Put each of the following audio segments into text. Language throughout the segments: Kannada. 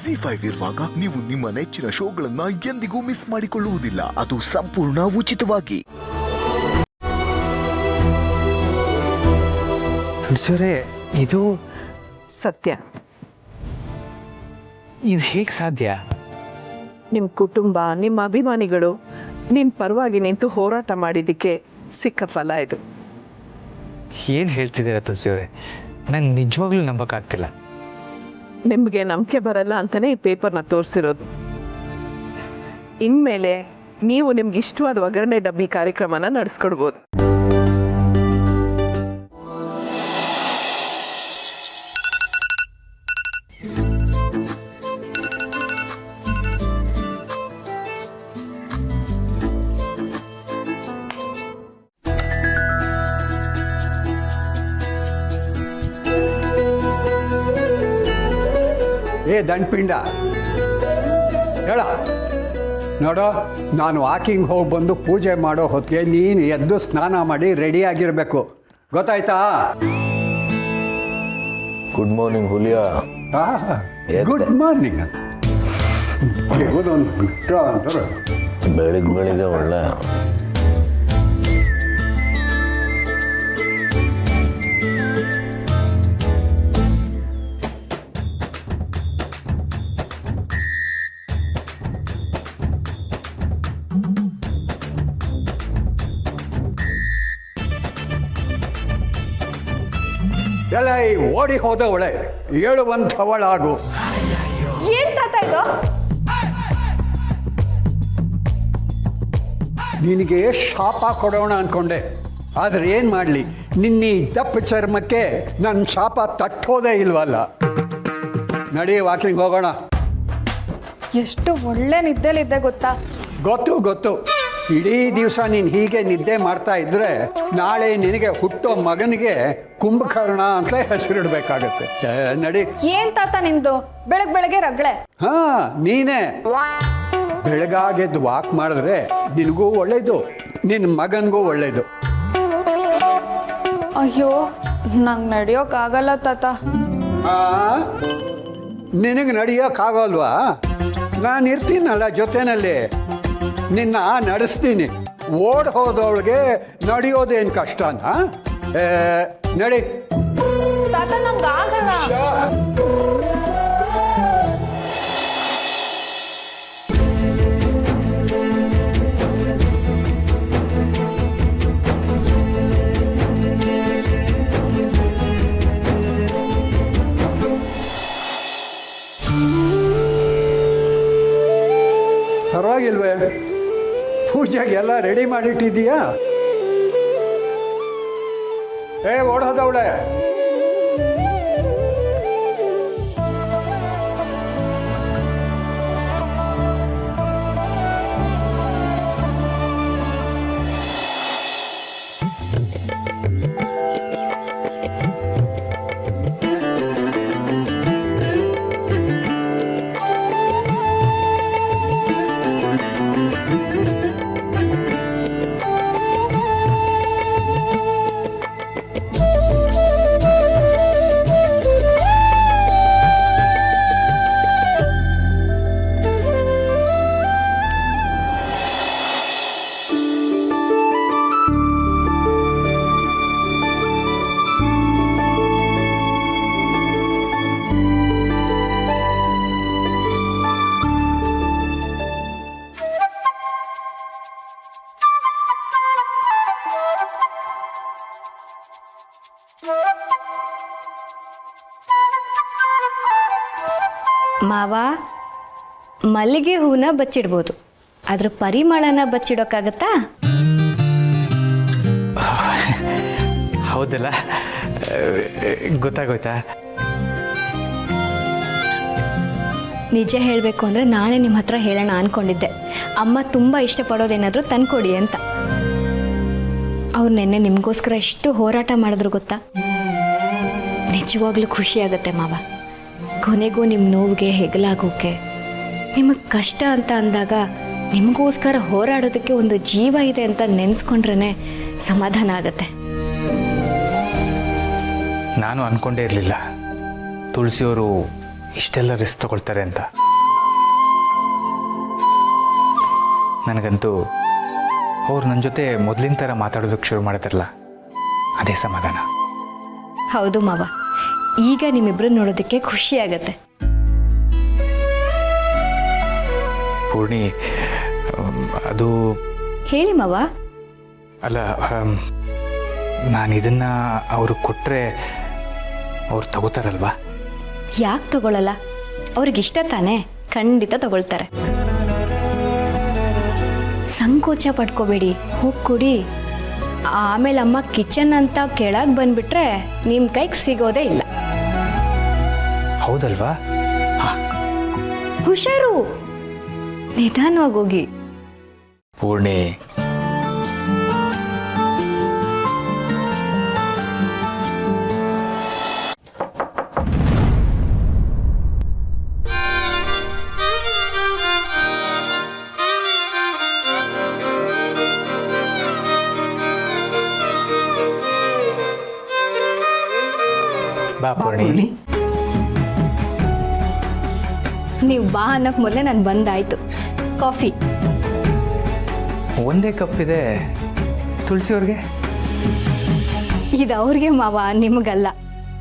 ZEE5 ಇರುವಾಗ ನೀವು ನಿಮ್ಮ ನೆಚ್ಚಿನ ಶೋಗಳನ್ನ ಎಂದಿಗೂ ಮಿಸ್ ಮಾಡಿಕೊಳ್ಳುವುದಿಲ್ಲ. ಅದು ಸಂಪೂರ್ಣ ಉಚಿತವಾಗಿ. ತುಳಸಿಯವರೇ, ಇದು ಸತ್ಯ. ಇದು ಹೇಗೆ ಸಾಧ್ಯ? ನಿಮ್ಮ ಕುಟುಂಬ, ನಿಮ್ಮ ಅಭಿಮಾನಿಗಳು ನಿನ್ನ ಪರವಾಗಿ ನಿಂತು ಹೋರಾಟ ಮಾಡಿದ್ದಕ್ಕೆ ಸಿಕ್ಕ ಫಲ ಇದು. ಏನು ಹೇಳ್ತಿದ್ದೀರಾ ತುಳಸಿಯವರೇ? ನಂಗೆ ನಿಜವಾಗ್ಲೂ ನಂಬಕ್ಕಾಗ್ತಿಲ್ಲ. ನಿಮಗೆ ನಂಬಿಕೆ ಬರಲ್ಲ ಅಂತಲೇ ಈ ಪೇಪರ್ನ ತೋರಿಸಿರೋದು. ಇನ್ಮೇಲೆ ನೀವು ನಿಮ್ಗೆ ಇಷ್ಟವಾದ ಒಗ್ಗರಣೆ ಡಬ್ಬಿ ಕಾರ್ಯಕ್ರಮನ ನಡೆಸ್ಕೊಡ್ಬೋದು. ಏ ದಂಡಪಿಂಡ ಹೇಳ ನೋಡೋ, ನಾನು ವಾಕಿಂಗ್ ಹೋಗಿ ಬಂದು ಪೂಜೆ ಮಾಡೋ ಹೊತ್ತಿಗೆ ನೀನು ಎದ್ದು ಸ್ನಾನ ಮಾಡಿ ರೆಡಿಯಾಗಿರಬೇಕು, ಗೊತ್ತಾಯ್ತಾ? ಗುಡ್ ಮಾರ್ನಿಂಗ್ ಹುಲಿಯಾ. Good morning. ಇವನೊಂದು ಬಿಟ್ಟ ಅಂತಾರೆ. ಬೆಳಿಗ್ಗೆ ಒಳ್ಳೆ ಎಲ್ಲ ಈ ಓಡಿ ಹೋದವಳೆ ಹೇಳುವಂಥವಳಾಗು. ಏನ್ ತಾತ ಇದು? ನಿನಗೆ ಶಾಪ ಕೊಡೋಣ ಅಂದ್ಕೊಂಡೆ, ಆದರೆ ಏನು ಮಾಡಲಿ, ನಿನ್ನ ಈ ದಪ್ಪ ಚರ್ಮಕ್ಕೆ ನನ್ನ ಶಾಪ ತಟ್ಟೋದೇ ಇಲ್ವಲ್ಲ. ನಡಿ, ವಾಕಿಂಗ್ ಹೋಗೋಣ. ಎಷ್ಟು ಒಳ್ಳೆ ನಿದ್ದೆಲಿದ್ದೆ ಗೊತ್ತಾ? ಗೊತ್ತು. ಇಡೀ ದಿವಸ ನೀನು ಹೀಗೆ ನಿದ್ದೆ ಮಾಡ್ತಾ ಇದ್ರೆ ನಾಳೆ ನಿನಗೆ ಹುಟ್ಟೋ ಮಗನಿಗೆ ಕುಂಭಕರ್ಣ ಅಂತ ಹೆಸರಿಡ್ಬೇಕಾಗತ್ತೆ. ನಡಿ. ಏನ್ ತಾತ ನಿಂದು ಬೆಳಗ್ಗೆ ರಗಳೆ? ಹಾ, ನೀನೇ ಬೆಳಗಾಗೆದ್ದು ವಾಕ್ ಮಾಡಿದ್ರೆ ನಿನಗೂ ಒಳ್ಳೇದು, ನಿನ್ನ ಮಗನಿಗೂ ಒಳ್ಳೇದು. ಅಯ್ಯೋ, ನಂಗೆ ನಡೆಯೋಕ್ಕಾಗಲ್ಲ ತಾತ. ನಿನಗೆ ನಡೆಯೋಕ್ಕಾಗಲ್ವಾ? ನಾನು ಇರ್ತೀನಲ್ಲ ಜೊತೆನಲ್ಲಿ, ನಿನ್ನ ನಡೆಸ್ತೀನಿ. ಓಡ್ ಹೋದವಳಿಗೆ ನಡೆಯೋದೇನು ಕಷ್ಟನಾ? ನಡಿ. ತಾತ ನಂಗೆ ಆಗಲ್ಲ. ಪರವಾಗಿಲ್ವೇ? ಪೂಜೆಗೆಲ್ಲ ರೆಡಿ ಮಾಡಿಟ್ಟಿದ್ದೀಯಾ? ಓಡೋದವಳೆ. ಮಾವ, ಮಲ್ಲಿಗೆ ಹೂನ ಬಚ್ಚಿಡ್ಬೋದು, ಅದ್ರ ಪರಿಮಳನ ಬಚ್ಚಿಡೋಕ್ಕಾಗತ್ತಾ? ಹೌದಲ್ಲ, ಗೊತ್ತಾಗೋಯ್ತಾ? ನಿಜ ಹೇಳಬೇಕು ಅಂದರೆ ನಾನೇ ನಿಮ್ಮ ಹತ್ರ ಹೇಳೋಣ ಅಂದ್ಕೊಂಡಿದ್ದೆ. ಅಮ್ಮ ತುಂಬ ಇಷ್ಟಪಡೋದೇನಾದರೂ ತಂದ್ಕೊಡಿ ಅಂತ. ಅವ್ರು ನೆನ್ನೆ ನಿಮಗೋಸ್ಕರ ಎಷ್ಟು ಹೋರಾಟ ಮಾಡಿದ್ರು ಗೊತ್ತಾ? ನಿಜವಾಗ್ಲೂ ಖುಷಿಯಾಗತ್ತೆ ಮಾವ. ಕೊನೆಗೂ ನಿಮ್ಮ ನೋವಿಗೆ ಹೆಗಲಾಗೋಕೆ, ನಿಮಗೆ ಕಷ್ಟ ಅಂತ ಅಂದಾಗ ನಿಮಗೋಸ್ಕರ ಹೋರಾಡೋದಕ್ಕೆ ಒಂದು ಜೀವ ಇದೆ ಅಂತ ನೆನೆಸ್ಕೊಂಡ್ರೇ ಸಮಾಧಾನ ಆಗತ್ತೆ. ನಾನು ಅಂದ್ಕೊಂಡೇ ಇರಲಿಲ್ಲ ತುಳಸಿಯವರು ಇಷ್ಟೆಲ್ಲ ರಿಸ್ಕ್ ತಗೊಳ್ತಾರೆ ಅಂತ. ನನಗಂತೂ ಅವ್ರು ನನ್ನ ಜೊತೆ ಮೊದಲಿನ ಥರ ಮಾತಾಡೋದಕ್ಕೆ ಶುರು ಮಾಡಿದ್ರಲ್ಲ, ಅದೇ ಸಮಾಧಾನ. ಹೌದು ಮಾವ, ಈಗ ನಿಮ್ಮಿಬ್ರು ನೋಡೋದಕ್ಕೆ ಖುಷಿ ಆಗತ್ತೆ. ಪೂರ್ಣಿ, ಅದು ಹೇಳಿ ಮಾವ. ಅಲ್ಲ, ನಾನು ಇದನ್ನು ಅವ್ರಿಗೆ ಕೊಟ್ಟರೆ ಅವ್ರು ತಗೋತಾರಲ್ವಾ? ಯಾಕೆ ತಗೊಳ್ಳಲ್ಲ? ಅವ್ರಿಗಿಷ್ಟ ತಾನೇ, ಖಂಡಿತ ತಗೊಳ್ತಾರೆ. ಸಂಕೋಚ ಪಡ್ಕೋಬೇಡಿ, ಹೋಗಿ ಕೊಡಿ. ಆಮೇಲೆ ಅಮ್ಮ ಕಿಚನ್ ಅಂತ ಕೆಳಗೆ ಬಂದ್ಬಿಟ್ರೆ ನಿಮ್ಮ ಕೈಗೆ ಸಿಗೋದೇ ಇಲ್ಲ. ಹೌದಲ್ವಾ? ಹುಷಾರು, ನಿಧಾನವಾಗಿ ಹೋಗಿ. ಪೂರ್ಣಿ, ಬಾ ಪೂರ್ಣಿ. ನೀವು ಬಾ ಅನ್ನೋಕೆ ಮೊದಲೇ ನಾನು ಬಂದಾಯ್ತು. ಕಾಫಿ ಒಂದೇ ಕಪ್ ಇದೆ, ತುಳಸಿ ಅವ್ರಿಗೆ. ಇದು ಅವ್ರಿಗೆ ಮಾವ, ನಿಮಗಲ್ಲ.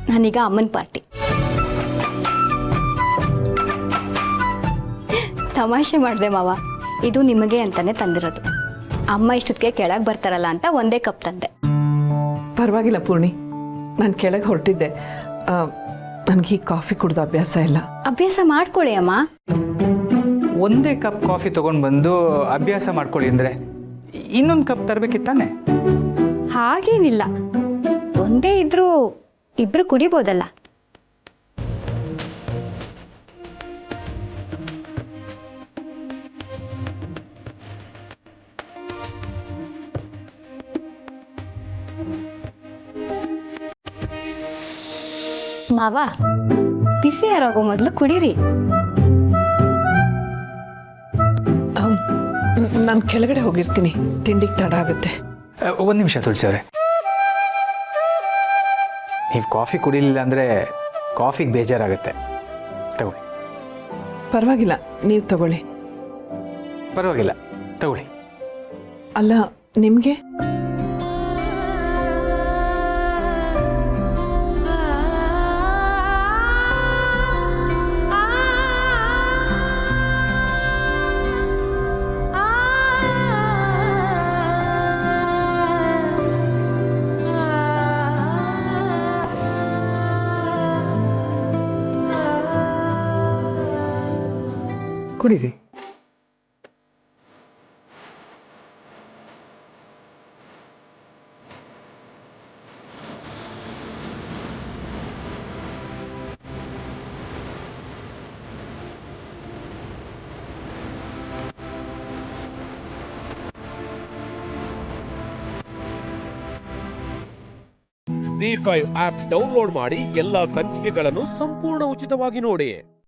ನಾನೀಗ ಅಮ್ಮನ ಪಾರ್ಟಿ. ತಮಾಷೆ ಮಾಡಿದೆ ಮಾವ, ಇದು ನಿಮಗೆ ಅಂತಾನೆ ತಂದಿರೋದು. ಅಮ್ಮ ಇಷ್ಟೊತ್ತಿಗೆ ಕೆಳಗೆ ಬರ್ತಾರಲ್ಲ ಅಂತ ಒಂದೇ ಕಪ್ ತಂದೆ. ಪರವಾಗಿಲ್ಲ ಪೂರ್ಣಿ, ನಾನು ಕೆಳಗೆ ಹೊರಟಿದ್ದೆ. ನನಗೆ ಈ ಕಾಫಿ ಕುಡ್ದು ಅಭ್ಯಾಸ ಇಲ್ಲ. ಅಭ್ಯಾಸ ಮಾಡ್ಕೊಳ್ಳಿ ಅಮ್ಮ. ಒಂದೇ ಕಪ್ ಕಾಫಿ ತೊಗೊಂಡು ಬಂದು ಅಭ್ಯಾಸ ಮಾಡ್ಕೊಳ್ಳಿ ಅಂದರೆ ಇನ್ನೊಂದು ಕಪ್ ತರಬೇಕಿತ್ತಾನೆ? ಹಾಗೇನಿಲ್ಲ, ಒಂದೇ ಇದ್ರೂ ಇಬ್ರು ಕುಡಿಬೋದಲ್ಲ. ಮಾವ, ಬಿಸಿ ಯಾರಾಗೋ ಮೊದಲು ಕುಡೀರಿ. ನಾನು ಕೆಳಗಡೆ ಹೋಗಿರ್ತೀನಿ, ತಿಂಡಿಗೆ ತಡ ಆಗುತ್ತೆ. ಒಂದು ನಿಮಿಷ ತುಳಸಿ ಅವರೇ, ನೀವು ಕಾಫಿ ಕುಡಿಲಿಲ್ಲ ಅಂದರೆ ಕಾಫಿಗೆ ಬೇಜಾರಾಗುತ್ತೆ. ತಗೊಳ್ಳಿ. ಪರವಾಗಿಲ್ಲ, ನೀವು ತಗೊಳ್ಳಿ. ಪರವಾಗಿಲ್ಲ, ತಗೊಳ್ಳಿ. ಅಲ್ಲ, ನಿಮಗೆ? ಕುಡೀರಿ. ZEE5 ಆಪ್ ಡೌನ್ಲೋಡ್ ಮಾಡಿ ಎಲ್ಲಾ ಸಂಚಿಕೆಗಳನ್ನು ಸಂಪೂರ್ಣ ಉಚಿತವಾಗಿ ನೋಡಿ.